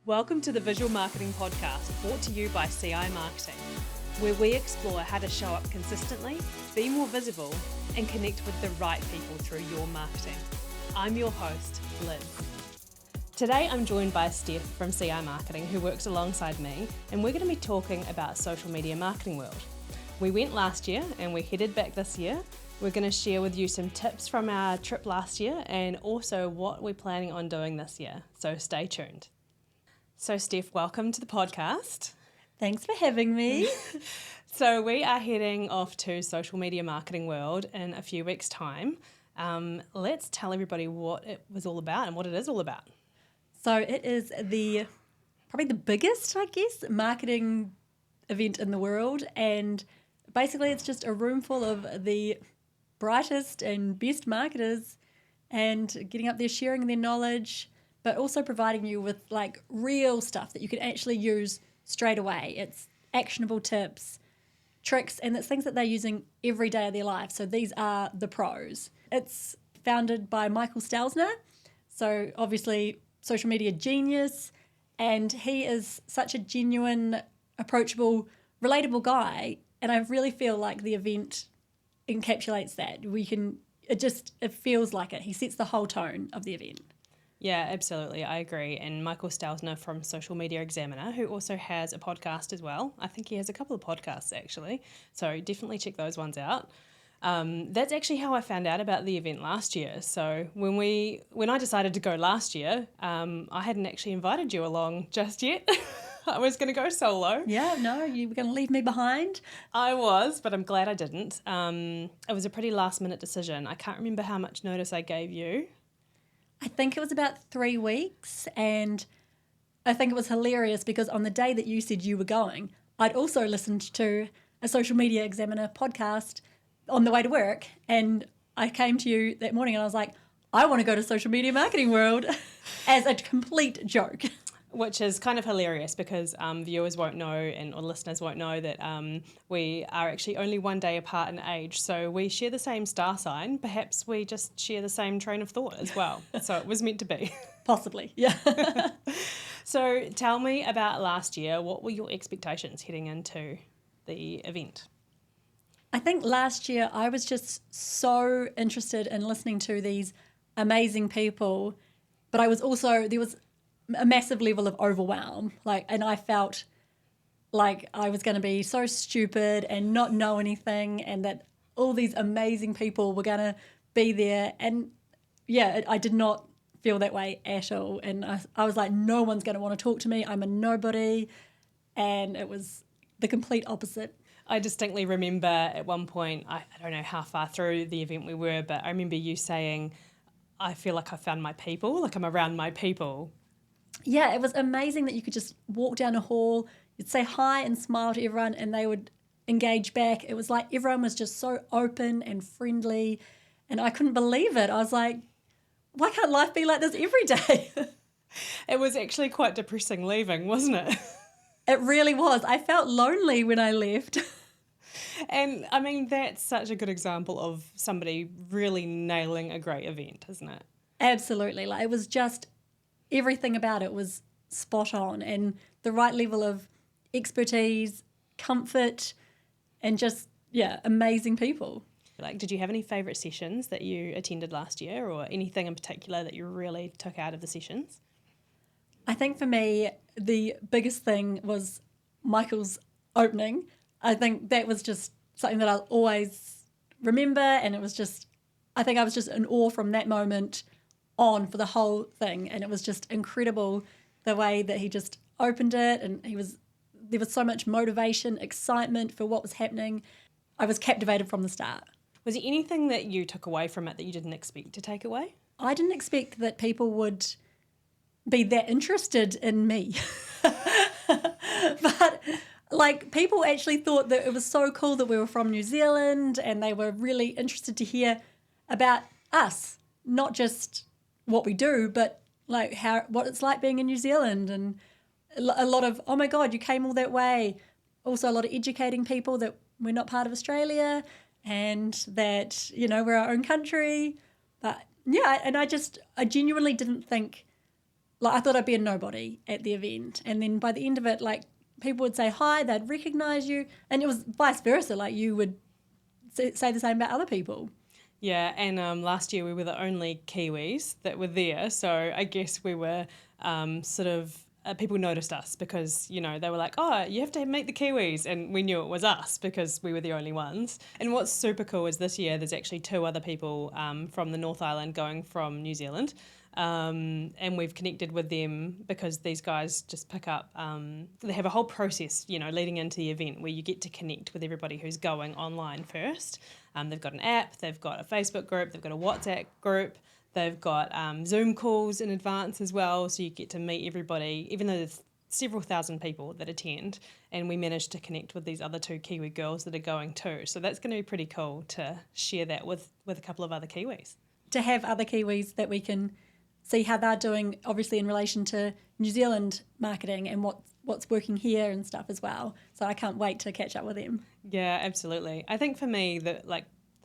Welcome to the Visual Marketing Podcast, brought to you by CI Marketing, where we explore how to show up consistently, be more visible, and connect with the right people through your marketing. I'm your host, Liz. Today I'm joined by Steph from CI Marketing, who works alongside me, and we're going to be talking about social media marketing world. We went last year and we headed back this year. We're going to share with you some tips from our trip last year and also what we're planning on doing this year. So stay tuned. So Steph, welcome to the podcast. Thanks for having me. So we are heading off to social media marketing world in a few weeks' time. Let's tell everybody what it was all about and what it is all about. So it is probably the biggest, I guess, marketing event in the world, and basically it's just a room full of the brightest and best marketers and getting up there sharing their knowledge, but also providing you with like real stuff that you can actually use straight away. It's actionable tips, tricks, and it's things that they're using every day of their life. So these are the pros. It's founded by Michael Stelzner, so obviously social media genius, and he is such a genuine, approachable, relatable guy, and I really feel like the event encapsulates that. It feels like it. He sets the whole tone of the event. Yeah, absolutely. I agree. And Michael Stelzner from Social Media Examiner, who also has a podcast as well. I think he has a couple of podcasts actually. So definitely check those ones out. That's actually how I found out about the event last year. So when I decided to go last year, I hadn't actually invited you along just yet. I was going to go solo. Yeah, no, you were going to leave me behind. I was, but I'm glad I didn't. It was a pretty last minute decision. I can't remember how much notice I gave you. I think it was about 3 weeks, and I think it was hilarious because on the day that you said you were going, I'd also listened to a Social Media Examiner podcast on the way to work, and I came to you that morning and I was like, I want to go to Social Media Marketing World as a complete joke. Which is kind of hilarious because viewers won't know or listeners won't know that we are actually only 1 day apart in age. So we share the same star sign. Perhaps we just share the same train of thought as well. So it was meant to be. Possibly, yeah. So tell me about last year. What were your expectations heading into the event? I think last year I was just so interested in listening to these amazing people, but there was a massive level of overwhelm, and I felt like I was going to be so stupid and not know anything, and that all these amazing people were going to be there. And yeah, I did not feel that way at all. And I was like, no one's going to want to talk to me. I'm a nobody. And it was the complete opposite. I distinctly remember at one point, I don't know how far through the event we were, but I remember you saying, I feel like I found my people, like I'm around my people. Yeah, it was amazing that you could just walk down a hall, you'd say hi and smile to everyone and they would engage back. It was like everyone was just so open and friendly, and I couldn't believe it. I was like, why can't life be like this every day? It was actually quite depressing leaving, wasn't it? It really was. I felt lonely when I left. And I mean, that's such a good example of somebody really nailing a great event, isn't it? Absolutely. It was just everything about it was spot on, and the right level of expertise, comfort, and just, amazing people. Did you have any favourite sessions that you attended last year, or anything in particular that you really took out of the sessions? I think for me, the biggest thing was Michael's opening. I think that was just something that I'll always remember, and I think I was just in awe from that moment on for the whole thing, and it was just incredible the way that he just opened it, and there was so much motivation, excitement for what was happening. I was captivated from the start. Was there anything that you took away from it that you didn't expect to take away? I didn't expect that people would be that interested in me. But people actually thought that it was so cool that we were from New Zealand, and they were really interested to hear about us, not just what we do, but what it's like being in New Zealand, and a lot of, oh my God, you came all that way. Also a lot of educating people that we're not part of Australia and that, we're our own country. But yeah, and I genuinely didn't think like I thought I'd be a nobody at the event, and then by the end of it, like people would say hi, they'd recognise you, and it was vice versa. Like you would say the same about other people. Yeah, and last year we were the only Kiwis that were there, so I guess we were people noticed us because, you know, they were like, oh, you have to meet the Kiwis, and we knew it was us because we were the only ones. And what's super cool is this year there's actually 2 other people from the North Island going from New Zealand. And we've connected with them because these guys just pick up, they have a whole process, you know, leading into the event where you get to connect with everybody who's going online first. They've got an app, they've got a Facebook group, they've got a WhatsApp group, they've got Zoom calls in advance as well, so you get to meet everybody, even though there's several thousand people that attend, and we managed to connect with these other 2 Kiwi girls that are going too. So that's going to be pretty cool to share that with a couple of other Kiwis. To have other Kiwis that we can see how they're doing, obviously in relation to New Zealand marketing and what's working here and stuff as well. So I can't wait to catch up with them. Yeah, absolutely. I think for me, the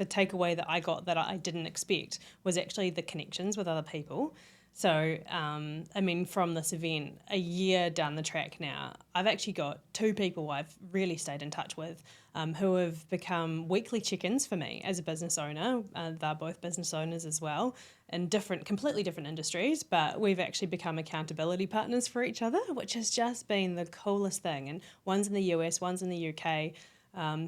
takeaway that I got that I didn't expect was actually the connections with other people. So, I mean, from this event, a year down the track now, I've actually got 2 people I've really stayed in touch with who have become weekly check-ins for me as a business owner. They're both business owners as well in completely different industries, but we've actually become accountability partners for each other, which has just been the coolest thing. And one's in the US, one's in the UK.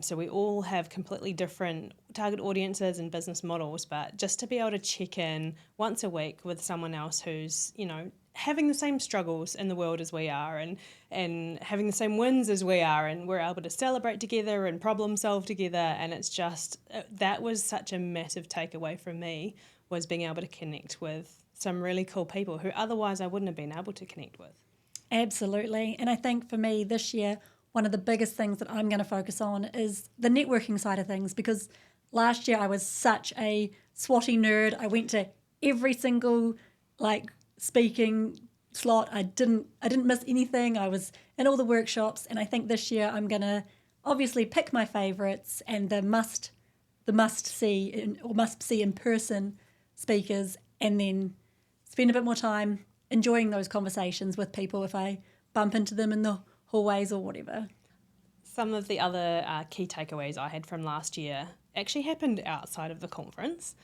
So we all have completely different target audiences and business models, but just to be able to check in once a week with someone else who's, you know, having the same struggles in the world as we are and having the same wins as we are, and we're able to celebrate together and problem solve together, and it's just, that was such a massive takeaway from me, was being able to connect with some really cool people who otherwise I wouldn't have been able to connect with. Absolutely. And I think for me this year, one of the biggest things that I'm going to focus on is the networking side of things, because last year I was such a swotty nerd. I went to every single speaking slot. I didn't miss anything. I was in all the workshops, and I think this year I'm going to obviously pick my favorites and the must see in person speakers, and then spend a bit more time enjoying those conversations with people if I bump into them in the hallways or whatever. Some of the other key takeaways I had from last year actually happened outside of the conference.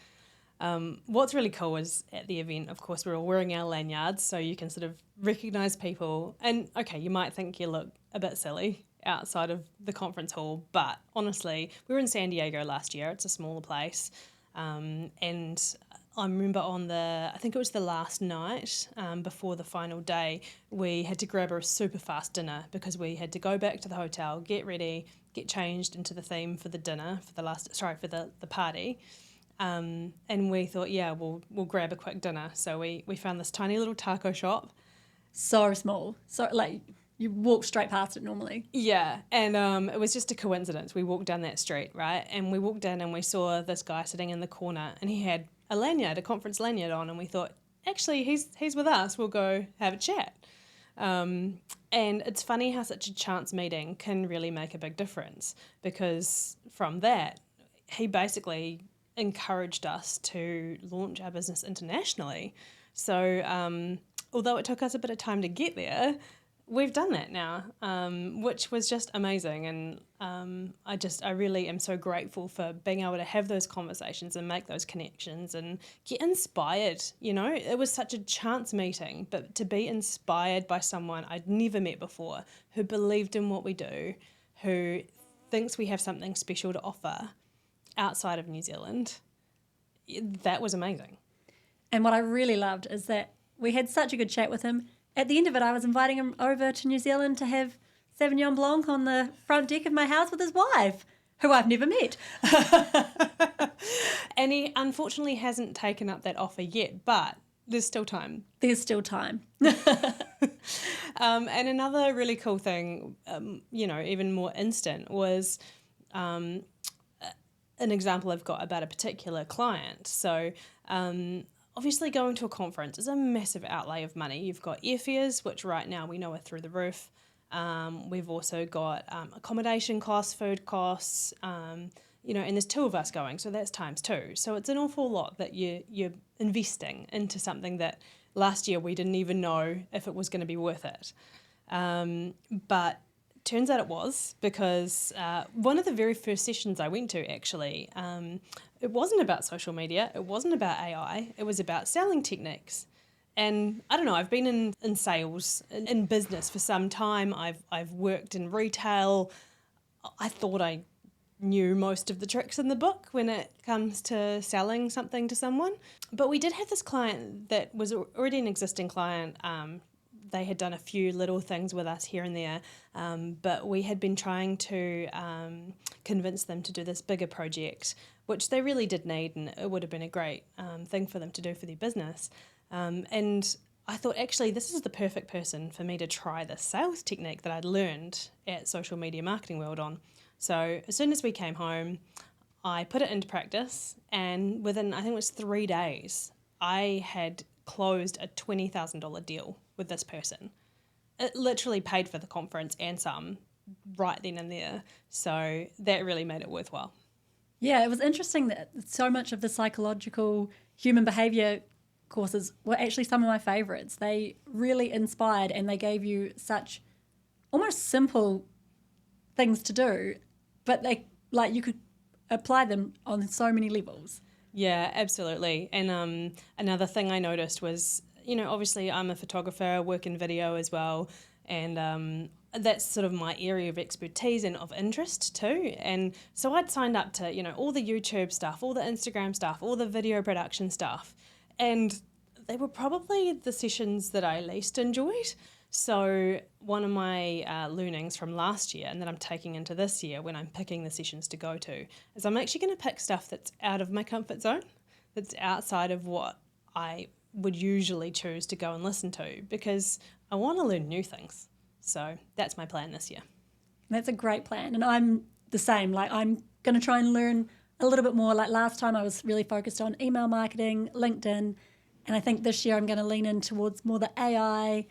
What's really cool is at the event, of course, we're all wearing our lanyards, so you can sort of recognise people. And okay, you might think you look a bit silly outside of the conference hall, but honestly, we were in San Diego last year. It's a smaller place. And I remember I think it was the last night before the final day, we had to grab a super fast dinner because we had to go back to the hotel, get ready, get changed into the theme for the dinner, for the party. And we thought, yeah, we'll grab a quick dinner. So we found this tiny little taco shop. So small. So you walk straight past it normally. Yeah, and it was just a coincidence. We walked down that street, right? And we walked in and we saw this guy sitting in the corner, and he had a conference lanyard on, and we thought, actually, he's with us. We'll go have a chat. And it's funny how such a chance meeting can really make a big difference, because from that, he basically encouraged us to launch our business internationally. So although it took us a bit of time to get there, we've done that now, which was just amazing. And I really am so grateful for being able to have those conversations and make those connections and get inspired. You know, it was such a chance meeting, but to be inspired by someone I'd never met before, who believed in what we do, who thinks we have something special to offer outside of New Zealand, that was amazing. And what I really loved is that we had such a good chat with him. At the end of it, I was inviting him over to New Zealand to have Sauvignon Blanc on the front deck of my house with his wife, who I've never met. And he unfortunately hasn't taken up that offer yet, but there's still time. There's still time. And another really cool thing, even more instant, was an example I've got about a particular client. So obviously going to a conference is a massive outlay of money. You've got airfares, which right now we know are through the roof. We've also got accommodation costs, food costs, and there's 2 of us going, so that's times 2. So it's an awful lot that you're investing into something that last year we didn't even know if it was going to be worth it. But turns out it was, because one of the very first sessions I went to actually, it wasn't about social media, it wasn't about AI, it was about selling techniques. And I don't know, I've been in sales, in business for some time. I've worked in retail. I thought I knew most of the tricks in the book when it comes to selling something to someone. But we did have this client that was already an existing client. They had done a few little things with us here and there, but we had been trying to convince them to do this bigger project, which they really did need, and it would have been a great thing for them to do for their business. And I thought, actually, this is the perfect person for me to try this sales technique that I'd learned at Social Media Marketing World on. So as soon as we came home, I put it into practice, and within, I think it was 3 days, I had closed a $20,000 deal with this person. It literally paid for the conference and some right then and there. So that really made it worthwhile. Yeah, it was interesting that so much of the psychological human behaviour courses were actually some of my favourites. They really inspired, and they gave you such almost simple things to do, but they, like, you could apply them on so many levels. Yeah, absolutely. And another thing I noticed was, obviously I'm a photographer, I work in video as well, and that's sort of my area of expertise and of interest too. And so I'd signed up to, all the YouTube stuff, all the Instagram stuff, all the video production stuff, and they were probably the sessions that I least enjoyed. So one of my learnings from last year, and that I'm taking into this year when I'm picking the sessions to go to, is I'm actually going to pick stuff that's out of my comfort zone, that's outside of what I would usually choose to go and listen to, because I want to learn new things. So that's my plan this year. That's a great plan. And I'm the same. Like, I'm going to try and learn a little bit more. Like last time I was really focused on email marketing, LinkedIn, and I think this year I'm going to lean in towards more the AI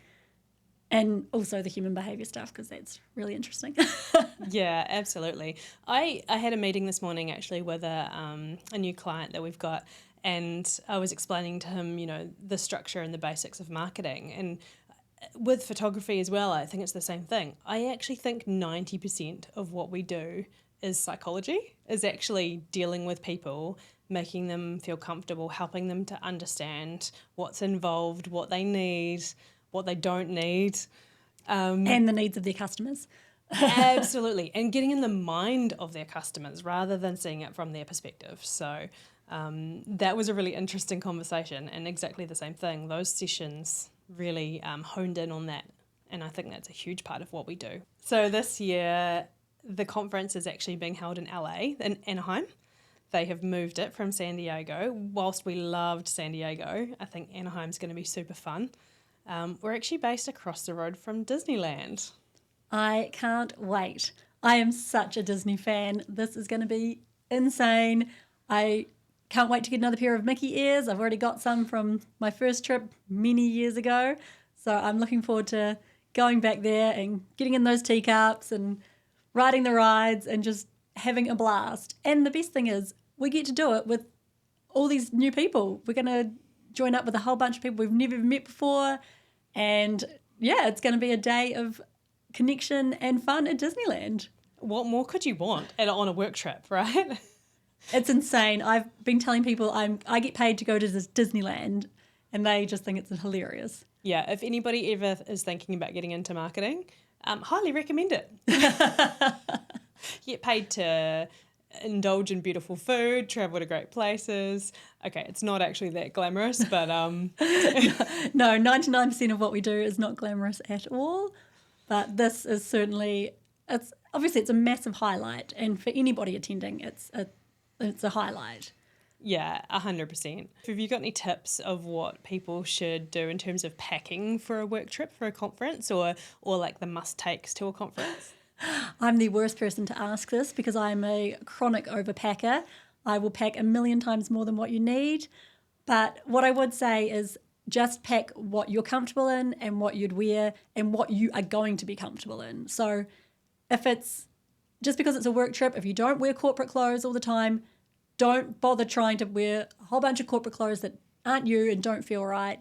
and also the human behaviour stuff, because that's really interesting. Yeah, absolutely. I had a meeting this morning actually with a new client that we've got, and I was explaining to him, the structure and the basics of marketing. And with photography as well, I think it's the same thing. I actually think 90% of what we do is psychology, is actually dealing with people, making them feel comfortable, helping them to understand what's involved, what they need, what they don't need. And the needs of their customers. Absolutely. And getting in the mind of their customers rather than seeing it from their perspective. So that was a really interesting conversation, and exactly the same thing. Those sessions really honed in on that. And I think that's a huge part of what we do. So this year, the conference is actually being held in LA, in Anaheim. They have moved it from San Diego. Whilst we loved San Diego, I think Anaheim's going to be super fun. We're actually based across the road from Disneyland. I can't wait. I am such a Disney fan. This is going to be insane. I can't wait to get another pair of Mickey ears. I've already got some from my first trip many years ago. So I'm looking forward to going back there and getting in those teacups and riding the rides and just having a blast. And the best thing is we get to do it with all these new people. We're going to join up with a whole bunch of people we've never met before. And yeah, it's going to be a day of connection and fun at Disneyland. What more could you want on a work trip, right? It's insane. I've been telling people I get paid to go to this Disneyland, and they just think it's hilarious. Yeah, if anybody ever is thinking about getting into marketing, highly recommend it. Get paid to indulge in beautiful food, travel to great places. Okay, it's not actually that glamorous, but No, 99% of what we do is not glamorous at all. But this is certainly, it's a massive highlight, and for anybody attending, it's a highlight. Yeah, 100%. Have you got any tips of what people should do in terms of packing for a work trip, for a conference, or like the must-takes to a conference? I'm the worst person to ask this because I'm a chronic overpacker. I will pack 1,000,000 times more than what you need. But what I would say is just pack what you're comfortable in and what you'd wear and what you are going to be comfortable in. So if it's just because it's a work trip, if you don't wear corporate clothes all the time, don't bother trying to wear a whole bunch of corporate clothes that aren't you and don't feel right.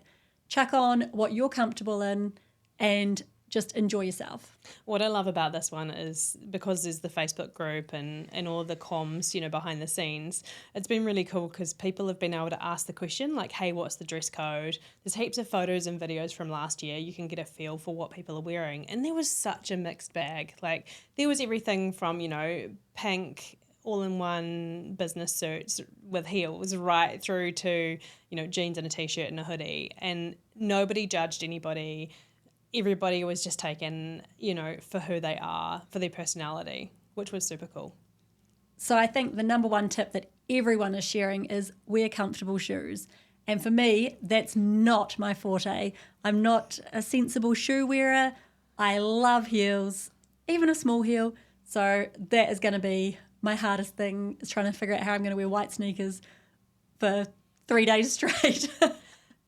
chuck on what you're comfortable in and just enjoy yourself. What I love about this one is because there's the Facebook group and all the comms, behind the scenes, it's been really cool because people have been able to ask the question like, hey, what's the dress code? There's heaps of photos and videos from last year. You can get a feel for what people are wearing. And there was such a mixed bag. Like there was everything from, pink, all-in-one business suits with heels right through to, jeans and a t-shirt and a hoodie. And nobody judged anybody. Everybody was just taken, for who they are, for their personality, which was super cool. So I think the number one tip that everyone is sharing is wear comfortable shoes. And for me, that's not my forte. I'm not a sensible shoe wearer. I love heels, even a small heel. So that is going to be my hardest thing, is trying to figure out how I'm going to wear white sneakers for 3 days straight.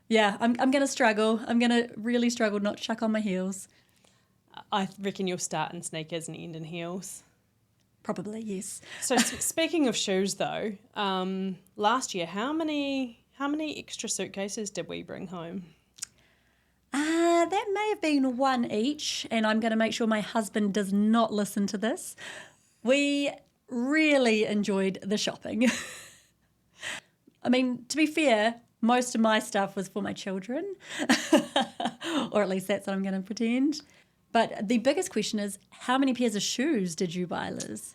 Yeah, I'm going to struggle. I'm going to really struggle not to chuck on my heels. I reckon you'll start in sneakers and end in heels. Probably, yes. So speaking of shoes though, last year, how many extra suitcases did we bring home? That may have been one each, and I'm going to make sure my husband does not listen to this. We really enjoyed the shopping. I mean, to be fair, most of my stuff was for my children, or at least that's what I'm going to pretend. But the biggest question is, how many pairs of shoes did you buy, Liz?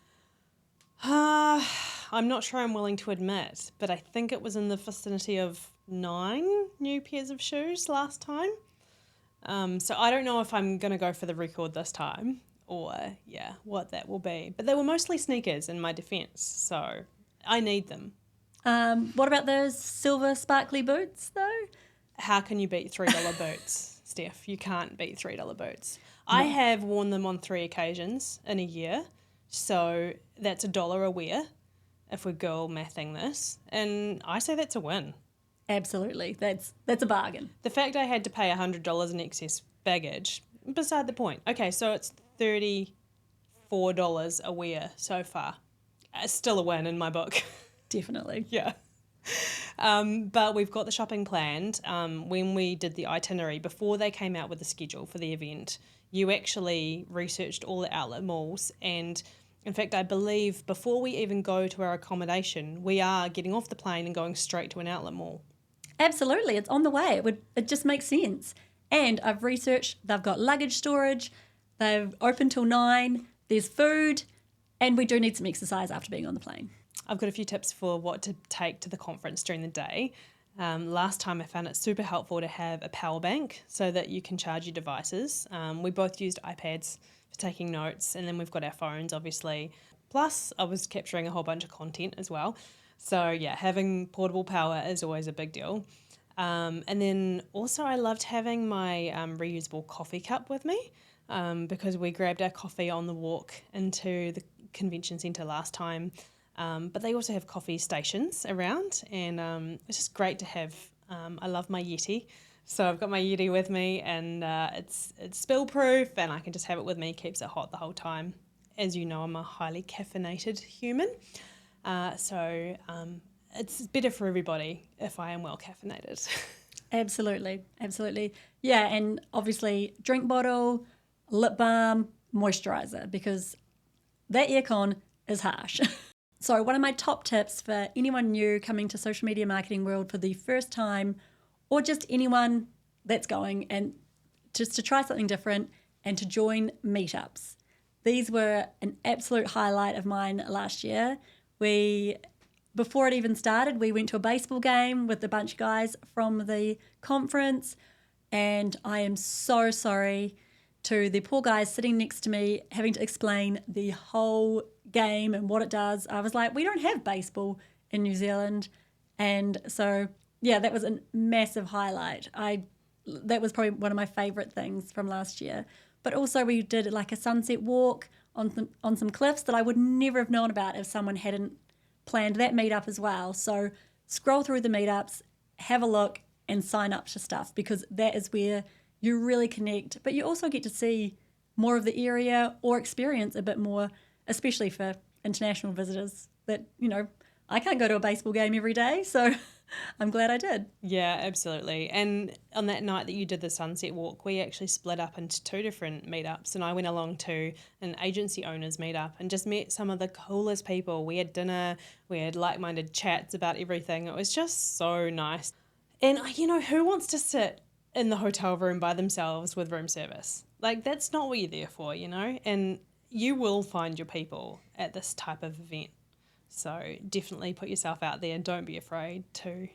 I'm not sure I'm willing to admit, but I think it was in the vicinity of 9 new pairs of shoes last time. So I don't know if I'm going to go for the record this time or, what that will be. But they were mostly sneakers in my defence, so I need them. What about those silver sparkly boots, though? How can you beat $3 boots, Steph? You can't beat $3 boots. No. I have worn them on 3 occasions in a year, so that's $1 a wear if we're girl mathing this, and I say that's a win. Absolutely, that's a bargain. The fact I had to pay $100 in excess baggage, beside the point. Okay, so it's $34 a wear so far. It's still a win in my book. Definitely. Yeah. But we've got the shopping planned. When we did the itinerary, before they came out with the schedule for the event, you actually researched all the outlet malls. And in fact, I believe before we even go to our accommodation, we are getting off the plane and going straight to an outlet mall. Absolutely. It's on the way. It just makes sense. And I've researched, they've got luggage storage, they're open till 9, there's food, and we do need some exercise after being on the plane. I've got a few tips for what to take to the conference during the day. Last time I found it super helpful to have a power bank so that you can charge your devices. We both used iPads for taking notes, and then we've got our phones, obviously. Plus, I was capturing a whole bunch of content as well. So, yeah, having portable power is always a big deal. And then also I loved having my reusable coffee cup with me because we grabbed our coffee on the walk into the convention centre last time. But they also have coffee stations around, and it's just great to have. I love my Yeti, so I've got my Yeti with me, and it's spill proof, and I can just have it with me. Keeps it hot the whole time. As you know, I'm a highly caffeinated human, so it's better for everybody if I am well caffeinated. Absolutely, absolutely. Yeah, and obviously drink bottle, lip balm, moisturiser, because that aircon is harsh. So one of my top tips for anyone new coming to social media marketing world for the first time, or just anyone that's going and just to try something different and to join meetups. These were an absolute highlight of mine last year. Before it even started, we went to a baseball game with a bunch of guys from the conference, and I am so sorry to the poor guys sitting next to me having to explain the whole game and what it does. I was like, we don't have baseball in New Zealand. And so, yeah, that was a massive highlight. That was probably one of my favourite things from last year. But also we did like a sunset walk on some cliffs that I would never have known about if someone hadn't planned that meetup as well. So scroll through the meetups, have a look and sign up to stuff, because that is where you really connect. But you also get to see more of the area or experience a bit more, especially for international visitors that, I can't go to a baseball game every day. So I'm glad I did. Yeah, absolutely. And on that night that you did the sunset walk, we actually split up into 2 different meetups, and I went along to an agency owners meetup and just met some of the coolest people. We had dinner, we had like-minded chats about everything. It was just so nice. And who wants to sit in the hotel room by themselves with room service? Like, that's not what you're there for, And you will find your people at this type of event. So definitely put yourself out there and don't be afraid to,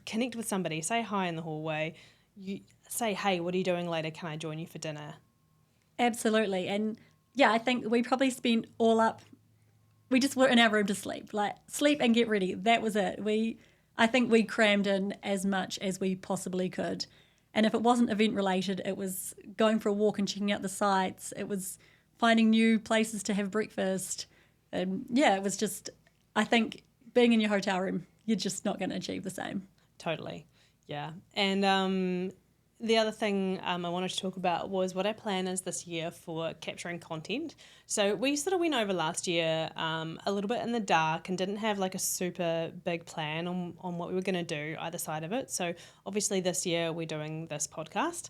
connect with somebody. Say hi in the hallway. You say, hey, what are you doing later? Can I join you for dinner? Absolutely. And yeah, I think we probably spent all up, we just were in our room to sleep, like sleep and get ready. That was it. I think we crammed in as much as we possibly could. And if it wasn't event related, it was going for a walk and checking out the sites. It was finding new places to have breakfast. And yeah, it was just, I think being in your hotel room, you're just not going to achieve the same. Totally. Yeah. And the other thing I wanted to talk about was what our plan is this year for capturing content. So we sort of went over last year a little bit in the dark and didn't have like a super big plan on what we were going to do either side of it. So obviously this year we're doing this podcast,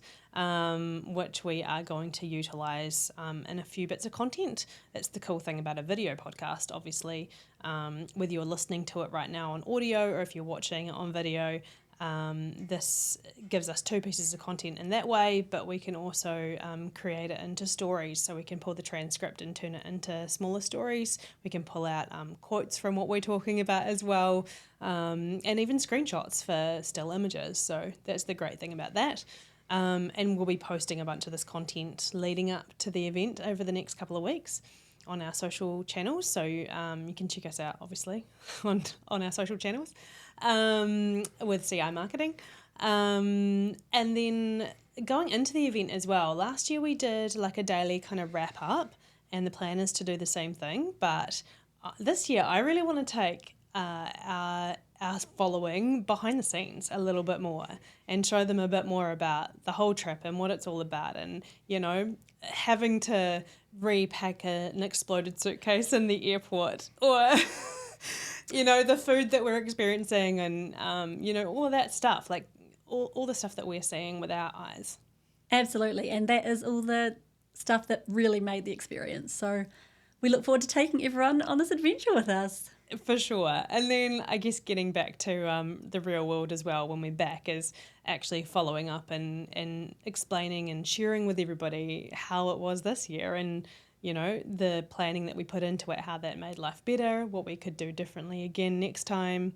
which we are going to utilise in a few bits of content. It's the cool thing about a video podcast, obviously, whether you're listening to it right now on audio or if you're watching it on video. This gives us 2 pieces of content in that way, but we can also create it into stories. So we can pull the transcript and turn it into smaller stories. We can pull out quotes from what we're talking about as well, and even screenshots for still images. So that's the great thing about that. And we'll be posting a bunch of this content leading up to the event over the next couple of weeks on our social channels. So you can check us out, obviously, on our social channels. With CI marketing. And then going into the event as well, last year we did like a daily kind of wrap up, and the plan is to do the same thing. But this year I really want to take our following behind the scenes a little bit more and show them a bit more about the whole trip and what it's all about, and having to repack an exploded suitcase in the airport, or the food that we're experiencing, and all of that stuff, like all the stuff that we're seeing with our eyes. Absolutely. And that is all the stuff that really made the experience. So we look forward to taking everyone on this adventure with us. For sure. And then I guess getting back to the real world as well when we're back is actually following up and explaining and sharing with everybody how it was this year, and the planning that we put into it, how that made life better, what we could do differently again next time.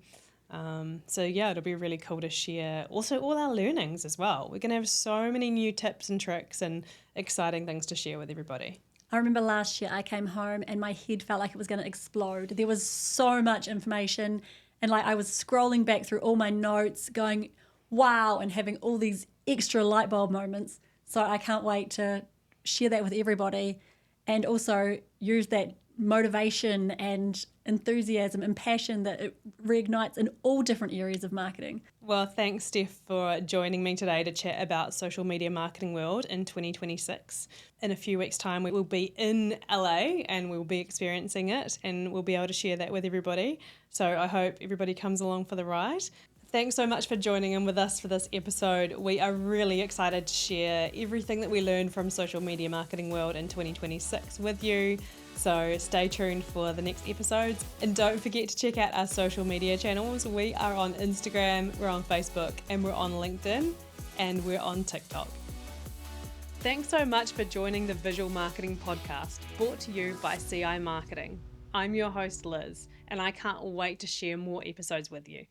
So yeah, it'll be really cool to share also all our learnings as well. We're going to have so many new tips and tricks and exciting things to share with everybody. I remember last year I came home and my head felt like it was going to explode. There was so much information, and like I was scrolling back through all my notes going, wow, and having all these extra light bulb moments. So I can't wait to share that with everybody, and also use that motivation and enthusiasm and passion that it reignites in all different areas of marketing. Well, thanks, Steph, for joining me today to chat about social media marketing world in 2026. In a few weeks' time, we will be in LA and we'll be experiencing it, and we'll be able to share that with everybody. So I hope everybody comes along for the ride. Thanks so much for joining in with us for this episode. We are really excited to share everything that we learned from social media marketing world in 2026 with you. So stay tuned for the next episodes, and don't forget to check out our social media channels. We are on Instagram, we're on Facebook, and we're on LinkedIn, and we're on TikTok. Thanks so much for joining the Visual Marketing Podcast, brought to you by CI Marketing. I'm your host, Liz, and I can't wait to share more episodes with you.